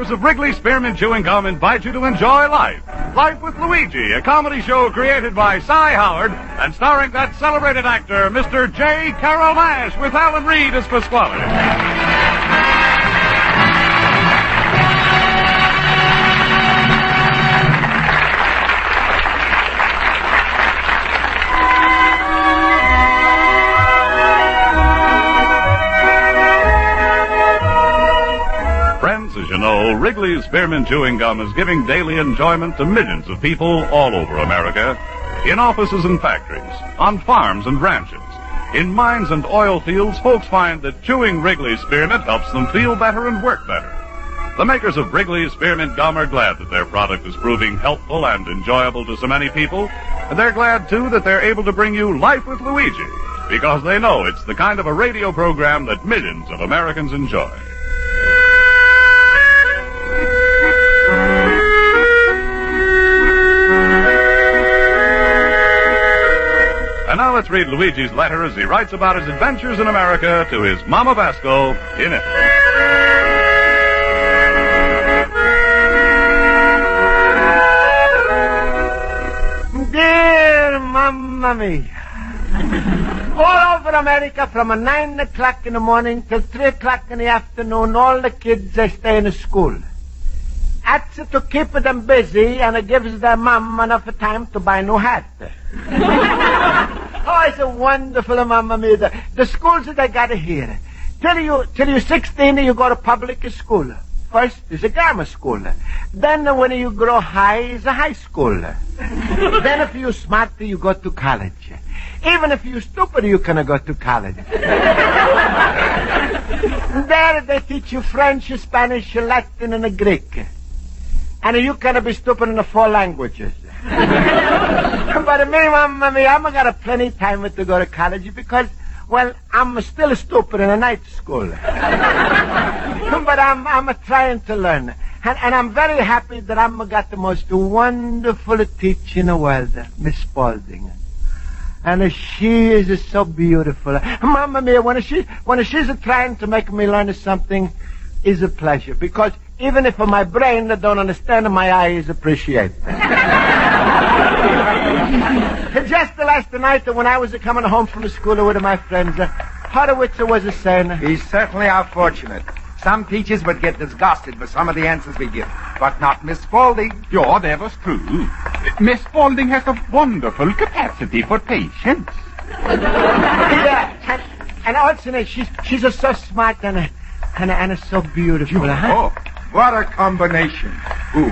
makers of Wrigley Spearmint Chewing Gum invite you to enjoy Life. Life with Luigi, a comedy show created by Cy Howard and starring that celebrated actor, Mr. J.Carrol Nash, with Alan Reed as Pasquale. As you know, Wrigley's Spearmint Chewing Gum is giving daily enjoyment to millions of people all over America, in offices and factories, on farms and ranches. In mines and oil fields, folks find that chewing Wrigley's Spearmint helps them feel better and work better. The makers of Wrigley's Spearmint Gum are glad that their product is proving helpful and enjoyable to so many people, and they're glad, too, that they're able to bring you Life with Luigi, because they know it's the kind of a radio program that millions of Americans enjoy. And now let's read Luigi's letter as he writes about his adventures in America to his Mama Vasco in Italy. Dear Mamma Mia, all over America from 9 o'clock in the morning till 3 o'clock in the afternoon, all the kids, they stay in the school. That's to keep them busy, and it gives their mom enough time to buy a new hat. Oh, it's a wonderful, Mamma Mia. The schools that I got here. Till you're 16, you go to public school. First is a grammar school. Then when you grow high, is a high school. Then if you're smart, you go to college. Even if you're stupid, you can go to college. There they teach you French, Spanish, Latin, and Greek. And you can be stupid in the 4 languages. But me, Mamma Mia, I'm got plenty time to go to college because, well, I'm still stupid in a night school. But I'm trying to learn. And I'm very happy that I'm got the most wonderful teacher in the world, Miss Spaulding. And she is so beautiful. Mamma Mia, when she's trying to make me learn something, is a pleasure. Because even if my brain don't understand, my eyes appreciate it. Just last night when I was coming home from school with my friends, Horowitz was saying... We certainly are fortunate. Some teachers would get disgusted with some of the answers we give, but not Miss Spaulding. Yeah, that was true. Miss Spaulding has a wonderful capacity for patience. Yeah, and also she's so smart and so beautiful. Oh, what a combination. Ooh,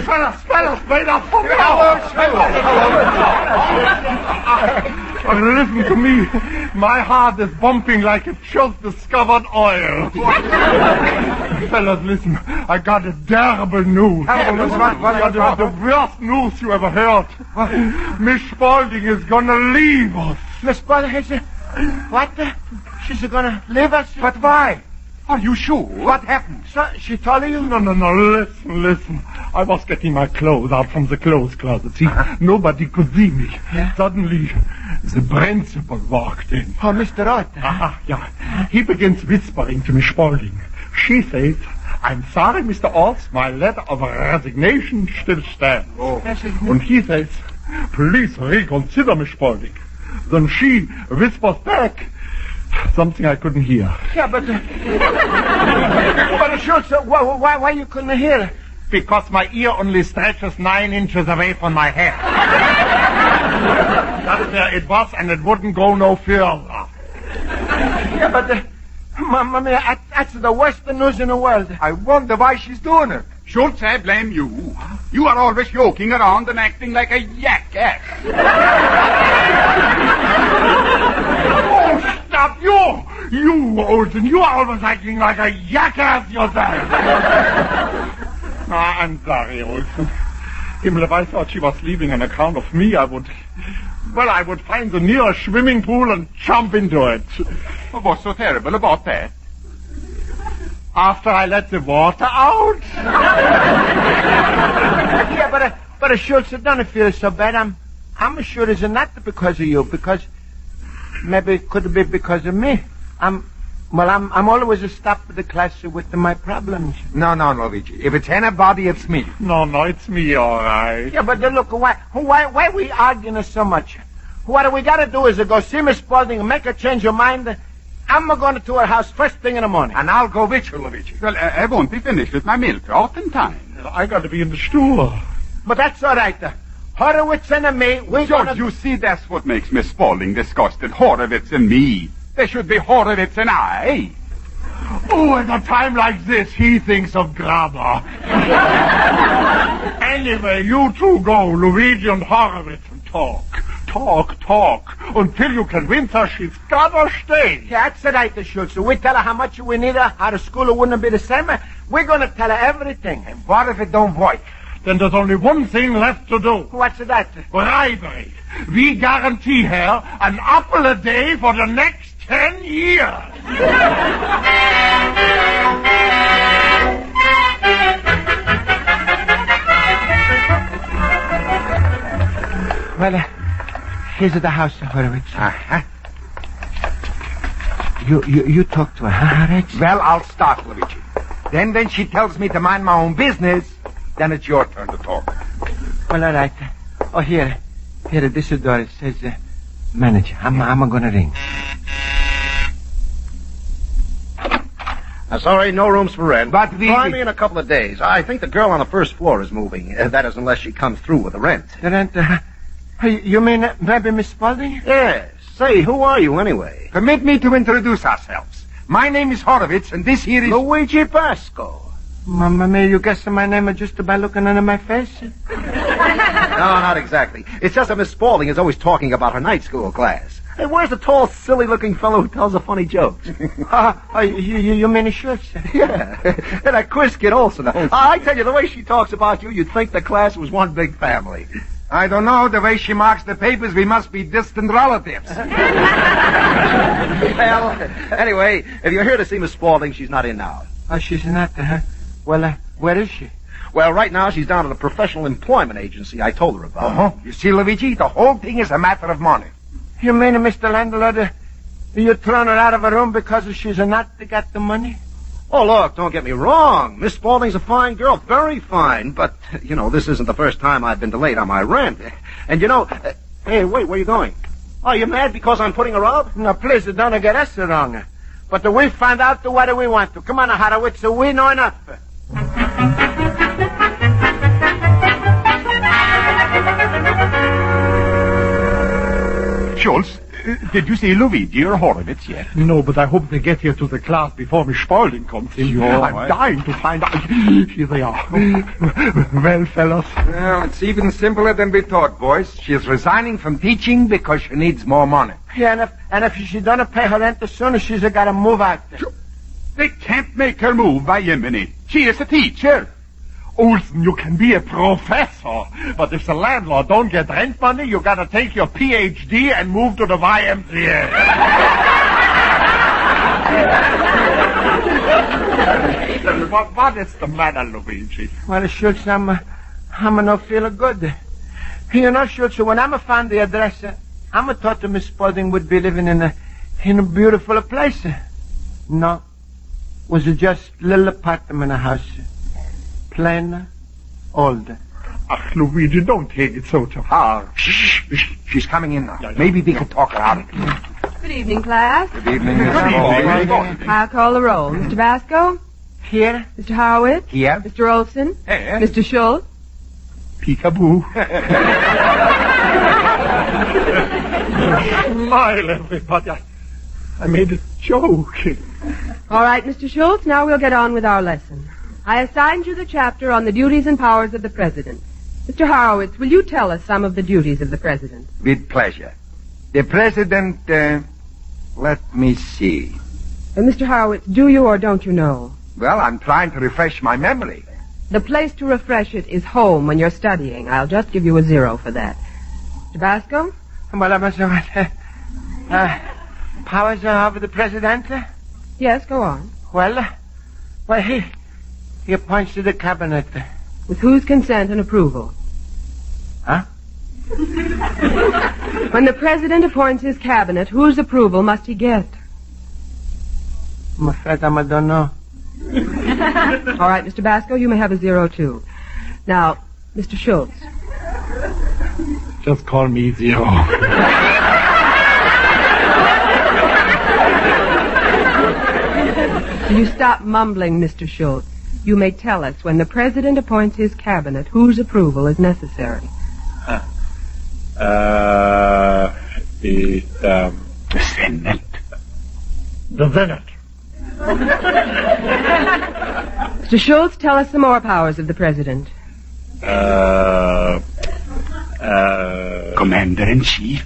Fellas, made up for me. Listen to me. My heart is bumping like it just discovered oil. Fellas, listen. I got a terrible news. The worst news you ever heard. Miss Spaulding is gonna leave us. Miss Spaulding is... What? She's gonna leave us? But why? Are you sure? What happened? So, she told you? No, listen. I was getting my clothes out from the clothes closet. See, nobody could see me. Yeah? Suddenly, the principal walked in. Oh, Mr. Roth. Yeah. He begins whispering to Miss Spaulding. She says, I'm sorry, Mr. Oz, my letter of resignation still stands. Oh. And he says, please reconsider, Miss Spaulding. Then she whispers back, something I couldn't hear. Yeah, but Schultz, why you couldn't hear? Because my ear only stretches 9 inches away from my head. That's where it was, and it wouldn't go no further. Yeah, but, Mamma Mia, that's the worst news in the world. I wonder why she's doing it. Schultz, I blame you. You are always joking around and acting like a jackass. Oh, stop! You, Olsen, you are always acting like a jackass yourself. I'm sorry, Olsen. Himmel, if I thought she was leaving on account of me, I would find the nearest swimming pool and jump into it. What's so terrible about that? After I let the water out? Yeah, but Schultz, it don't feel so bad. I'm sure it's not because of you, because maybe it could be because of me. Well, I'm always a stop of the class with my problems. No, Luigi. If it's anybody, it's me. No, it's me, all right. Yeah, but look, why we arguing so much? What we got to do is go see Miss Spaulding and make her change her mind. I'm going to her house first thing in the morning. And I'll go with you, Luigi. Well, I won't be finished with my milk out in time. I got to be in the store. But that's all right. Horowitz and me, we're George, going to... you see, that's what makes Miss Spaulding disgusted. Horowitz and me. There should be Horowitz and I. Oh, at a time like this, he thinks of grammar. Anyway, you two go, Luigi and Horowitz, and talk, until you convince her she's gotta stay. Yeah, that's right, Schultz. We tell her how much we need her, how the school wouldn't be the same. We're going to tell her everything. And what if it don't work? Then there's only one thing left to do. What's that? Bribery. We guarantee her an apple a day for the next 10 years. Well, here's the house, Horowitz. Uh-huh. You talk to her, huh, Horowitz? Well, I'll start, Luigi. Then when she tells me to mind my own business, then it's your turn to talk. Well, all right. Oh, here, this is door. It says, manager. I'm gonna ring. Sorry, no rooms for rent. But Try me in a couple of days. I think the girl on the first floor is moving. That is, unless she comes through with the rent. The rent, you mean maybe Miss Spaulding? Yes. Say, who are you anyway? Permit me to introduce ourselves. My name is Horowitz, and this here is... Luigi Pasquale. Mamma mia, you guessed my name just by looking under my face? No, not exactly. It's just that Miss Spaulding is always talking about her night school class. Hey, where's the tall, silly-looking fellow who tells the funny jokes? You mean Schultz? Yeah. And that quiz kid also. I tell you, the way she talks about you, you'd think the class was one big family. I don't know. The way she marks the papers, we must be distant relatives. Well, anyway, if you're here to see Miss Spaulding, she's not in now. Oh, she's not, Well, where is she? Well, right now she's down at the professional employment agency I told her about. Uh-huh. You see, Luigi, the whole thing is a matter of money. You mean, Mr. Landlord, you thrown her out of her room because she's not got the money? Oh, look, don't get me wrong. Miss Spaulding's a fine girl, very fine. But, this isn't the first time I've been delayed on my rent. And, hey, wait, where are you going? Oh, you mad because I'm putting her out? No, please, don't get us wrong. But we find out what we want to. Come on, Horowitz, we know enough. Schultz, did you see Luigi or Horowitz yet? No, but I hope they get here to the class before Miss Spaulding comes in. Sure. I'm dying to find out. Here they are. Well, fellas. Well, it's even simpler than we thought, boys. She's resigning from teaching because she needs more money. Yeah, and if she don't pay her rent as soon as she's got to move out. They can't make her move by Yemeni. She is a teacher. Olsen, you can be a professor, but if the landlord don't get rent money, you gotta take your PhD and move to the YMCA. What is the matter, Luigi? Well, Schultz, I'm not feeling good. Schultz, when I found the address, I thought that Miss Spaulding would be living in a beautiful place. No, it was just a little apartment house. Plain, old. Ach, Luigi, don't take it so to heart. Shh. She's coming in now. Maybe we can talk her out of it. Good evening, class. Good evening, Miss Good evening. Spaulding. I'll call the roll. Mr. Basco? Here? Mr. Horowitz? Here. Mr. Olson? Here. Mr. Schultz? Peekaboo. Smile, everybody. I made a joke. All right, Mr. Schultz, now we'll get on with our lesson. I assigned you the chapter on the duties and powers of the President. Mr. Horowitz, will you tell us some of the duties of the President? With pleasure. The President, let me see. Mr. Horowitz, do you or don't you know? Well, I'm trying to refresh my memory. The place to refresh it is home when you're studying. I'll just give you a 0 for that. Mr. Basco? Powers of the President? Yes, go on. Well, he appoints to the cabinet. With whose consent and approval? Huh? When the President appoints his cabinet, whose approval must he get? I'm afraid I don't know. All right, Mr. Basco, you may have a 0, too. Now, Mr. Schultz. Just call me 0. Do you stop mumbling, Mr. Schultz? You may tell us when the president appoints his cabinet whose approval is necessary. The Senate. The Senate. Mr. Schultz, tell us some more powers of the president. Commander-in-Chief.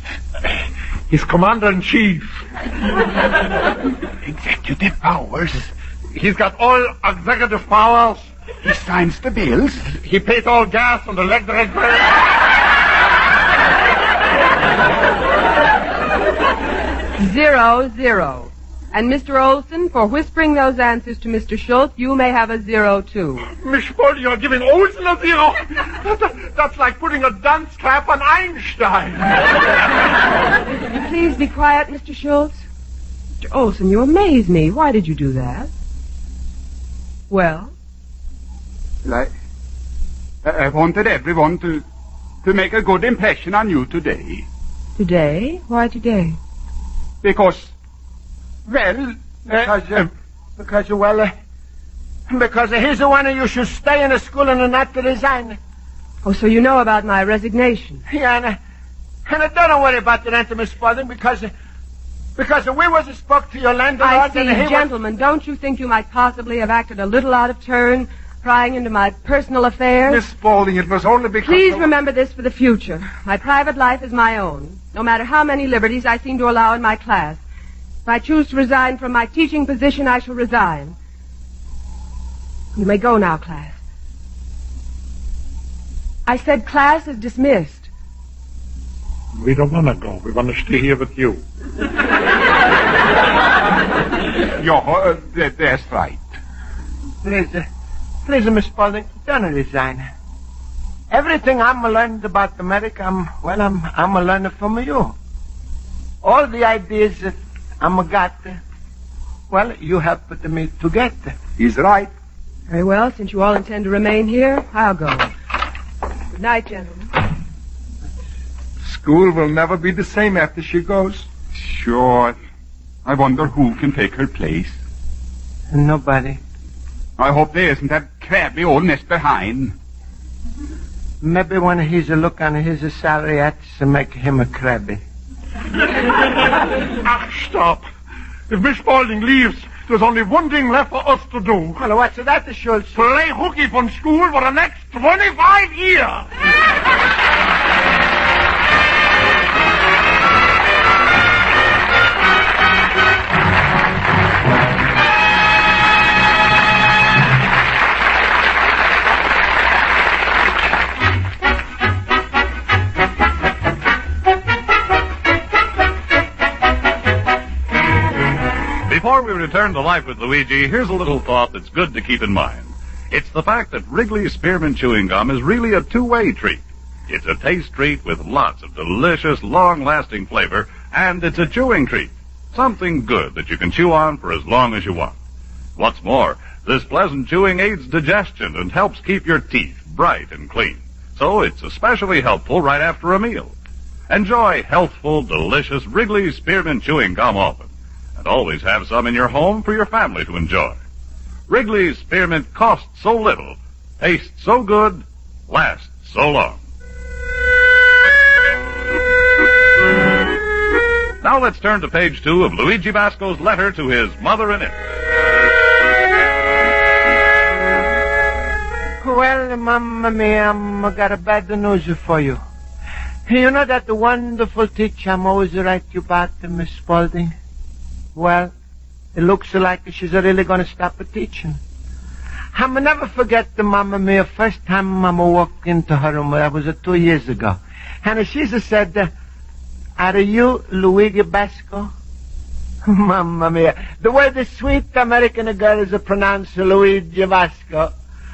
He's Commander-in-Chief. Executive powers. He's got all executive powers. He signs the bills. He pays all gas and electric bills. 0, 0. And Mr. Olson, for whispering those answers to Mr. Schultz, you may have a 0, too. Miss Spaulding, you're giving Olson a 0. That's like putting a dunce cap on Einstein. Please be quiet, Mr. Schultz. Mr. Olson, you amaze me. Why did you do that? Well? I wanted everyone to make a good impression on you today. Today? Why today? Because, well... Because he's the one who you should stay in the school and not to resign. Oh, so you know about my resignation. Yeah, and don't worry about the answer, Miss Spaulding, because we was spoke to your landlord... I see, gentlemen, don't you think you might possibly have acted a little out of turn, prying into my personal affairs? Miss Spaulding, it was only because... Please remember this for the future. My private life is my own, no matter how many liberties I seem to allow in my class. If I choose to resign from my teaching position, I shall resign. You may go now, class. I said class is dismissed. We don't want to go. We want to stay here with you. That's right. Please, Miss Spaulding, don't resign. Everything I'm learned about America, I'm learning from you. All the ideas that I'm got, you helped me to get. He's right. Very well, since you all intend to remain here, I'll go. Good night, gentlemen. School will never be the same after she goes. Sure. I wonder who can take her place. Nobody. I hope there isn't that crabby old Mr. Hine. Maybe when he's a look on his salary, that's to make him a crabby. Stop. If Miss Spaulding leaves, there's only one thing left for us to do. Well, what's that, Schultz? Play hooky from school for the next 25 years. Before we return to Life with Luigi, here's a little thought that's good to keep in mind. It's the fact that Wrigley's Spearmint Chewing Gum is really a two-way treat. It's a taste treat with lots of delicious, long-lasting flavor, and it's a chewing treat. Something good that you can chew on for as long as you want. What's more, this pleasant chewing aids digestion and helps keep your teeth bright and clean. So it's especially helpful right after a meal. Enjoy healthful, delicious Wrigley's Spearmint Chewing Gum often. And always have some in your home for your family to enjoy. Wrigley's Spearmint costs so little, tastes so good, lasts so long. Now let's turn to page 2 of Luigi Basco's letter to his mother-in-law. Well, Mamma Mia, I got a bad news for you. You know that wonderful teacher I'm always write you about, Miss Spaulding? Well, it looks like she's really going to stop teaching. I'll never forget the Mamma Mia first time Mama walked into her room. That was 2 years ago. And she said, are you Luigi Basco? Mamma Mia. The way the sweet American girl is pronounced Luigi Basco.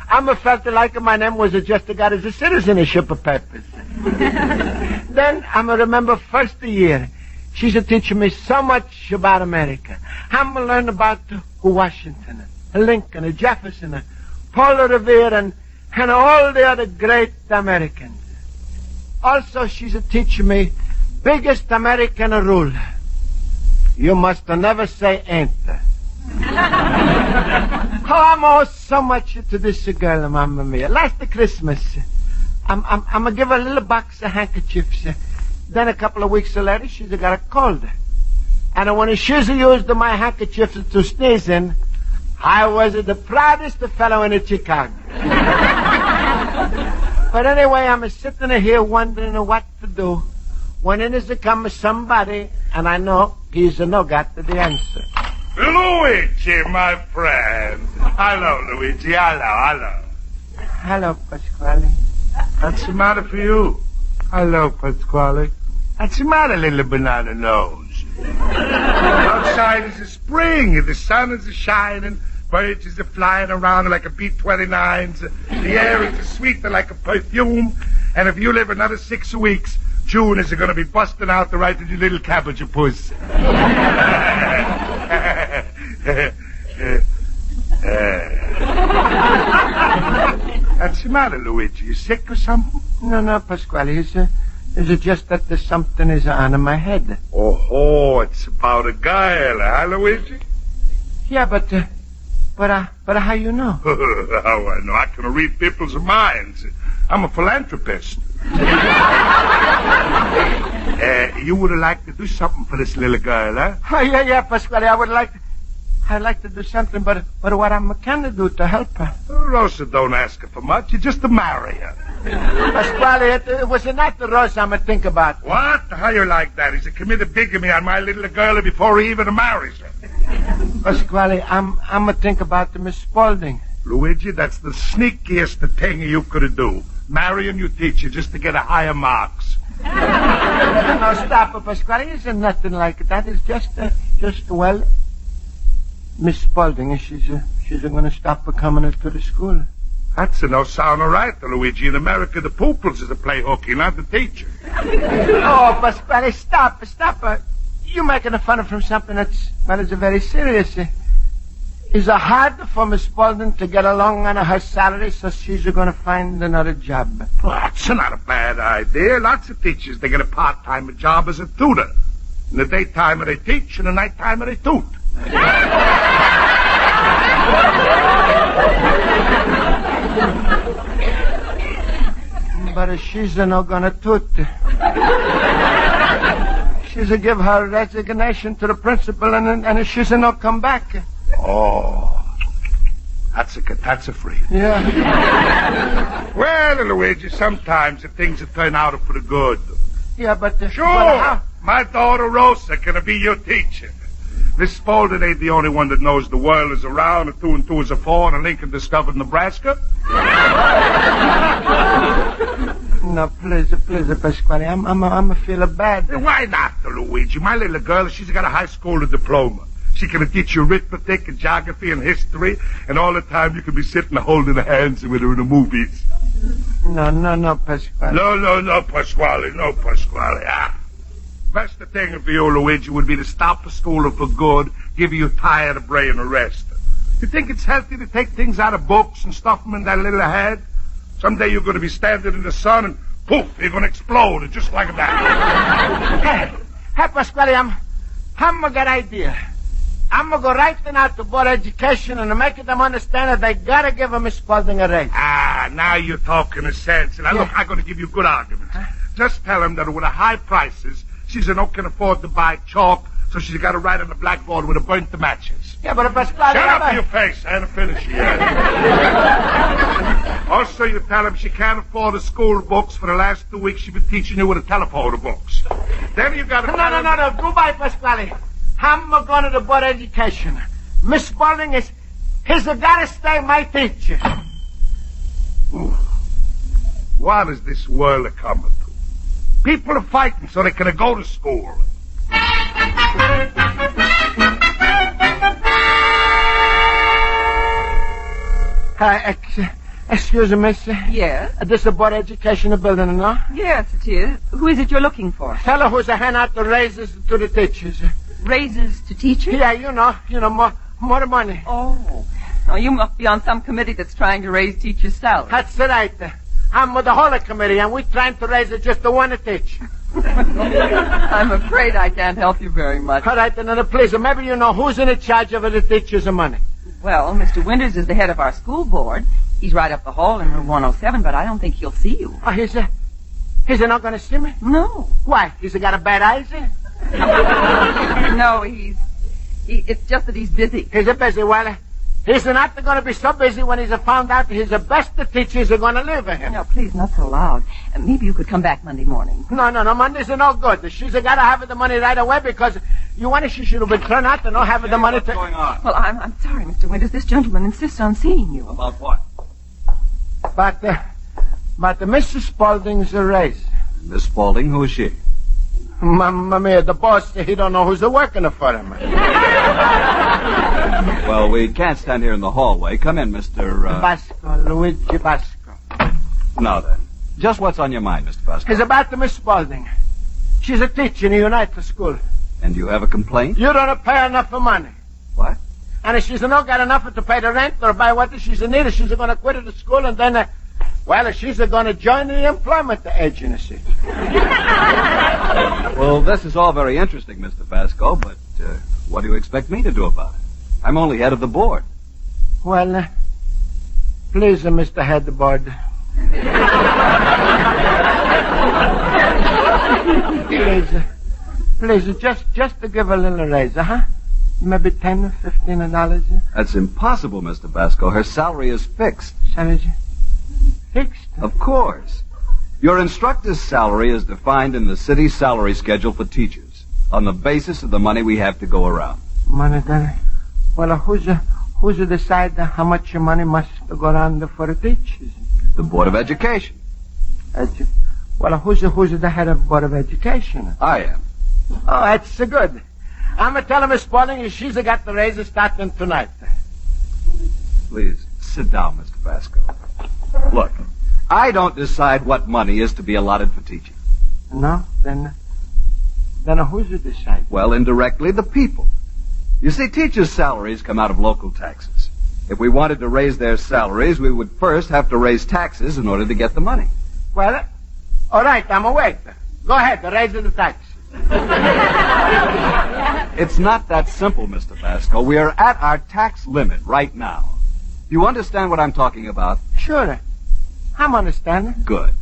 I felt like my name was just got as a citizenship papers. Then I remember first year. She's teaching me so much about America. I'm learning about Washington, Lincoln, Jefferson, Paul Revere, and all the other great Americans. Also, she's teaching me biggest American rule. You must never say ain't. I'm owe so much to this girl, Mamma Mia. Last Christmas, I'm gonna give her a little box of handkerchiefs. Then a couple of weeks later, she's got a cold. And when she's used my handkerchiefs to sneeze in, I was the proudest fellow in Chicago. But anyway, I'm sitting here wondering what to do when in is come somebody, and I know he's no got the answer. Luigi, my friend. Hello, Luigi. Hello. Hello, Pasquale. What's the matter for you? Hello, Pasquale. What's the matter, little banana nose? Outside is a spring, the sun is shining, birds is flying around like a B-29s, the air is sweet like a perfume, and if you live another 6 weeks, June is going to be busting out the right of your little cabbage puss. What's the matter, Luigi? You sick or something? No, Pasquale. It's just that there's something is on my head. Oh, it's about a girl, huh, Luigi? Yeah, but how you know? How I know? I can read people's minds. I'm a philanthropist. You would like to do something for this little girl, huh? Oh, yeah, Pasquale. I'd like to do something, but what can I do to help her? Rosa don't ask her for much. You just to marry her. Pasquale, it was not the Rosa I'm think about. What? How you like that? He's committed bigamy on my little girl before he even marries her. Pasquale, I'm think about Miss Spaulding. Luigi, that's the sneakiest thing you could do. Marrying your teacher just to get a higher marks. No, stop it, Pasquale. It's nothing like that. It's just well, Miss Spaulding, she's going to stop coming to the school. That's no sound all right, Luigi. In America, the pupils is a play hooky, not the teacher. Oh, Pasquale, stop. You're making fun of from something that's very serious. Is it hard for Miss Spaulding to get along on her salary, so she's going to find another job? Well, that's not a bad idea. Lots of teachers, they get a part-time job as a tutor. In the daytime, they teach, and the nighttime, they toot. But she's not going to toot. She's to give her resignation to the principal, and she's not come back. Oh, that's a catastrophe. Yeah. Well, Luigi, sometimes things turn out for the good. Yeah, but... Sure, my daughter Rosa can be your teacher. Miss Spaulding ain't the only one that knows the world is around, and 2 and 2 is 4, and Lincoln discovered Nebraska. No, please, Pasquale, I'm feeling bad. Why not, Luigi? My little girl, she's got a high school diploma. She can teach you arithmetic and geography and history, and all the time you can be sitting holding hands with her in the movies. No, Pasquale. No, Pasquale. Best thing for you, Luigi, would be to stop school for good, give you tired brain a rest. You think it's healthy to take things out of books and stuff them in that little head? Someday you're going to be standing in the sun and poof, you're going to explode just like that. Hey, Pasquale, I'm a good idea. I'm going to go right now to Board of Education and make them understand that they got to give Miss Spaulding a raise. Now you're talking sense. And look, I'm going to give you good arguments. Just tell them that with the high prices, she's not can afford to buy chalk, so she's got to write on the blackboard with a burnt the matches. Yeah, but Pasquale... Shut up your face. I haven't finished yet. Also, you tell him she can't afford the school books. For the last 2 weeks, she's been teaching you with the telephone books. Then you got to... No. Goodbye, Pasquale. I'm going to the Board of Education. Miss Spaulding he's got to stay my teacher. What is this world coming to? People are fighting so they can go to school. Excuse me, miss. Yes? This is the Board of Education building, no? Yes, it is. Who is it you're looking for? Fellow who's a hand out the raises to the teachers. Raises to teachers? Yeah, you know, More money. Oh. Now, you must be on some committee that's trying to raise teachers' salaries. That's right. I'm with the whole committee, and we're trying to raise it just the one to teach. I'm afraid I can't help you very much. All right, then, please, maybe you know who's in charge of the teachers' money. Well, Mr. Winters is the head of our school board. He's right up the hall in room 107, but I don't think he'll see you. Oh, he's not going to see me? No. Why? He's got a bad eyes? No, it's just that he's busy. He's busy. Well, he's not going to be so busy when he's found out his best teachers are going to leave him. No, please, not so loud. Maybe you could come back Monday morning. No, Mondays are no good. She's got to have the money right away because she should have been turned out to not have the money What's going on? Well, I'm sorry, Mr. Winters. This gentleman insists on seeing you. About what? But Mrs. Spaulding's a raise. Miss Spaulding, who is she? Mamma mia, the boss, he don't know who's working for him. Well, we can't stand here in the hallway. Come in, Mr. Basco, Luigi Basco. Now then, just what's on your mind, Mr. Pasquale? It's about the Miss Spaulding. She's a teacher in the United School. And you have a complaint? You don't pay enough for money. What? And if she's not got enough to pay the rent or buy what she's in need, she's going to quit the school and then, she's going to join the employment agency. Well, this is all very interesting, Mr. Pasco, but what do you expect me to do about it? I'm only head of the board. Well, please, Mr. Head Board. Please, just to give a little raise, huh? Maybe $10 or $15. That's impossible, Mr. Pasco. Her salary is fixed. Salary? Fixed? Of course. Your instructor's salary is defined in the city salary schedule for teachers on the basis of the money we have to go around. Money, then? Well, who's decide how much money must go around for the teachers? The Board of Education. Well, who's the head of Board of Education? I am. Oh, that's good. I'm going to tell Miss Spaulding she's got the raises starting tonight. Please, sit down, Mr. Pasco. Look, I don't decide what money is to be allotted for teaching. No? Then who's to decide? Well, indirectly, the people. You see, teachers' salaries come out of local taxes. If we wanted to raise their salaries, we would first have to raise taxes in order to get the money. Well, all right, I'm awake. Go ahead, raise the taxes. It's not that simple, Mr. Pasco. We are at our tax limit right now. Do you understand what I'm talking about? Sure. I'm understanding. Good.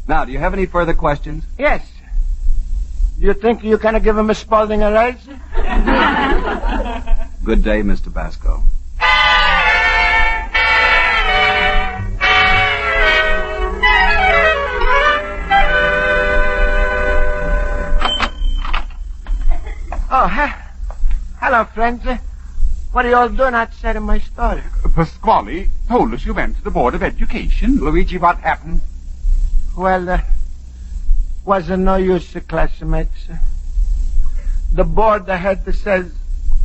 Now, do you have any further questions? Yes. Do you think you can give Miss Spaulding a raise? Good day, Mr. Pasco. Oh, hello, friends. What are you all doing outside of my store? Pasquale told us you went to the Board of Education. Luigi, what happened? Well, wasn't no use, classmates. The board, the head says,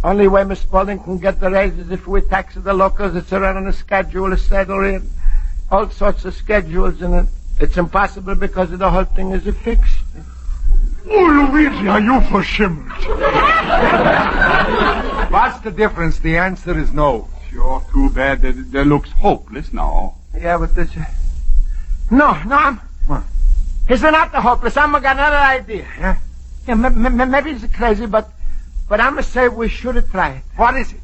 only way Miss Spaulding can get the raises if we tax the locals. It's around on a schedule, a salary, and all sorts of schedules, and it's impossible because the whole thing is fixed. Oh, Luigi, are you verschimmelt? What's the difference? The answer is no. Sure, too bad. That looks hopeless now. Yeah, but this... No, What? He's not the hopeless. I'm got another idea. Yeah? Yeah, maybe it's crazy, but I'm going to say we should try it. What is it?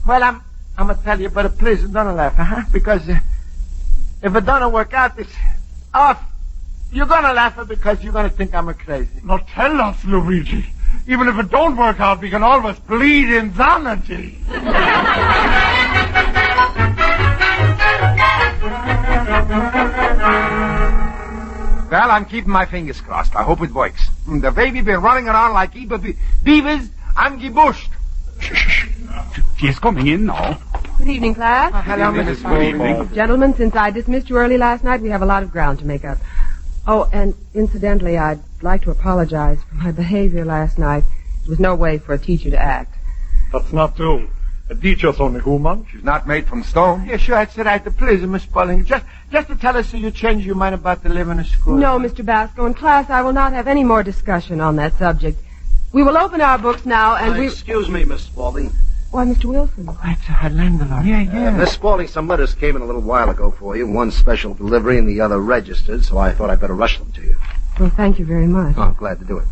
Well, I'm going to tell you, but please don't laugh, huh? Because if it don't work out, it's off. You're going to laugh because you're going to think I'm crazy. Now tell us, Luigi. Even if it don't work out, we can always plead insanity. Well, I'm keeping my fingers crossed. I hope it works. The way we've been running around like beavers, I'm gebushed. She is coming in now. Good evening, class. Hello, Mrs. Spaulding. Gentlemen, since I dismissed you early last night, we have a lot of ground to make up. Oh, and incidentally, I'd like to apologize for my behavior last night. It was no way for a teacher to act. That's not true. A teacher's only human. She's not made from stone. Yeah, sure, that's right. Please, Miss Spaulding, just to tell us so you changed your mind about the living in school. No, Mr. Basco. In class, I will not have any more discussion on that subject. We will open our books now, and Excuse me, Miss Spaulding. Why, Mr. Wilson. It's a landlord. Yeah. Miss Spaulding, some letters came in a little while ago for you. One special delivery and the other registered, so I thought I'd better rush them to you. Well, thank you very much. Oh, I'm glad to do it.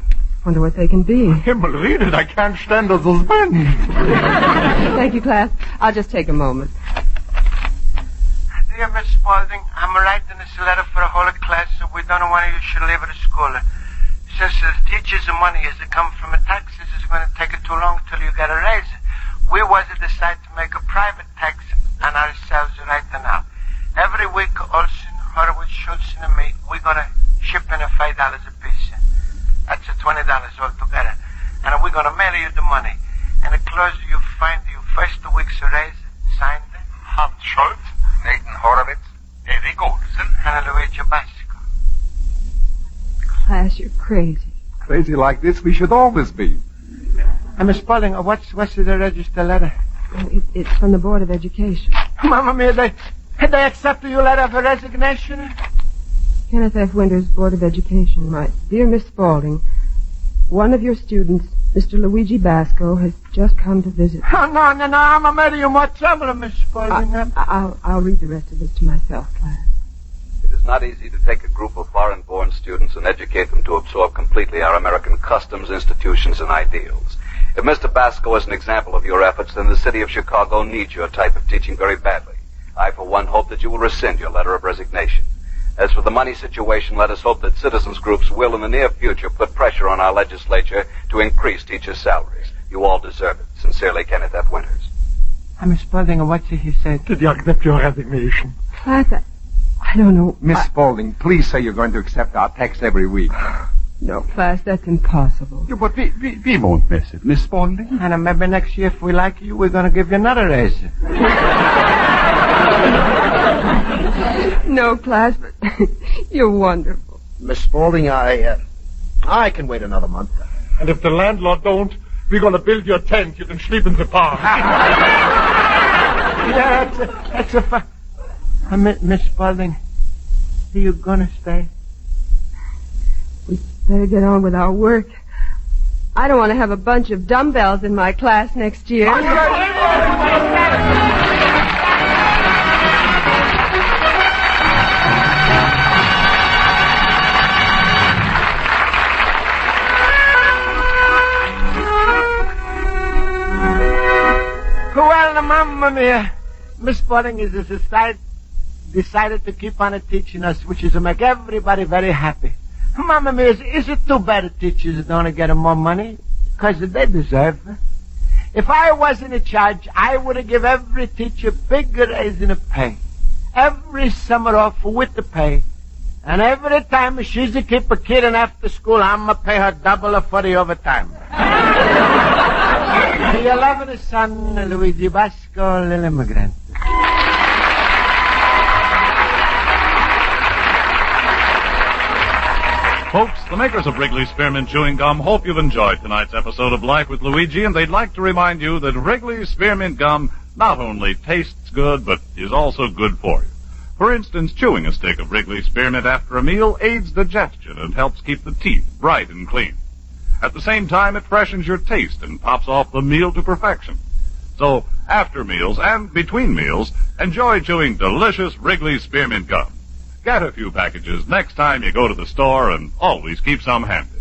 Wonder what they can be. Himmel, read it. I can't stand the suspense. Thank you, class. I'll just take a moment. Dear Miss Spaulding, I'm writing this letter for the whole class, so we don't know when you should leave the school. Since the teachers' money is to come from the taxes, it's going to take it too long till you get a raise. We was to decide to make a private tax on ourselves right now. Every week, Olson, Horowitz, Schultz, and me, we're going to ship in $5 a piece. That's $20 altogether. And we're going to mail you the money. And enclosed you find your first week's raise, signed Hans Schultz, Nathan Horowitz, Eric Olsen, and Luigi Basco. Class, you're crazy. Crazy like this, we should always be. Miss Spaulding, what's the register letter? It's from the Board of Education. Mamma mia, they accept your letter of resignation? Kenneth F. Winters, Board of Education. My dear Miss Spaulding, one of your students, Mr. Luigi Basco, has just come to visit. Oh, no, I'm making you more trouble, Miss Spaulding. I'll read the rest of this to myself, class. It is not easy to take a group of foreign-born students and educate them to absorb completely our American customs, institutions, and ideals. If Mr. Basco is an example of your efforts, then the city of Chicago needs your type of teaching very badly. I, for one, hope that you will rescind your letter of resignation. As for the money situation, let us hope that citizens groups will, in the near future, put pressure on our legislature to increase teachers' salaries. You all deserve it. Sincerely, Kenneth F. Winters. Miss Spaulding, what's he said? Did you accept your resignation? Class, I don't know. Miss Spaulding, please say you're going to accept our text every week. No, class, that's impossible. Yeah, but we won't miss it, Miss Spaulding. And maybe next year, if we like you, we're going to give you another raise. No, class, but you're wonderful. Miss Spaulding, I can wait another month. And if the landlord don't, we're going to build your tent. You can sleep in the park. Yeah, that's a fun. Miss Spaulding, are you going to stay? We better get on with our work. I don't want to have a bunch of dumbbells in my class next year. Well, Mamma mia, Miss Spaulding is decided to keep on teaching us, which is to make everybody very happy. Mamma mia, is it too bad the teachers don't get more money? Because they deserve it. If I was in charge, I would give every teacher big raise in the pay. Every summer off with the pay. And every time she's to keep a kid in after school, I'm going to pay her double for the overtime. Your loving son, Luigi Basco, little immigrant. Folks, the makers of Wrigley Spearmint Chewing Gum hope you've enjoyed tonight's episode of Life with Luigi, and they'd like to remind you that Wrigley Spearmint Gum not only tastes good, but is also good for you. For instance, chewing a stick of Wrigley Spearmint after a meal aids digestion and helps keep the teeth bright and clean. At the same time, it freshens your taste and pops off the meal to perfection. So, after meals and between meals, enjoy chewing delicious Wrigley Spearmint Gum. Get a few packages next time you go to the store, and always keep some handy.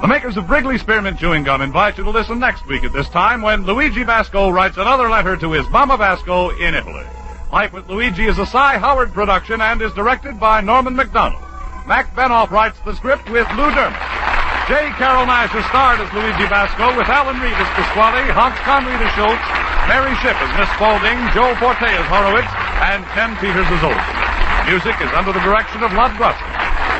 The makers of Wrigley Spearmint Chewing Gum invite you to listen next week at this time when Luigi Basco writes another letter to his Mama Basco in Italy. Life with Luigi is a Cy Howard production and is directed by Norman McDonald. Mac Benoff writes the script with Lou Dermott. J.Carrol Nash is starred as Luigi Basco with Alan Reed as Pasquale, Hans Conried as Schultz, Mary Shipp as Miss Spaulding, Joe Forte as Horowitz, and Ken Peters as Olsen. Music is under the direction of Lud Grusson.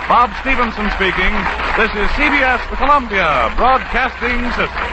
Bob Stevenson speaking. This is CBS, the Columbia Broadcasting System.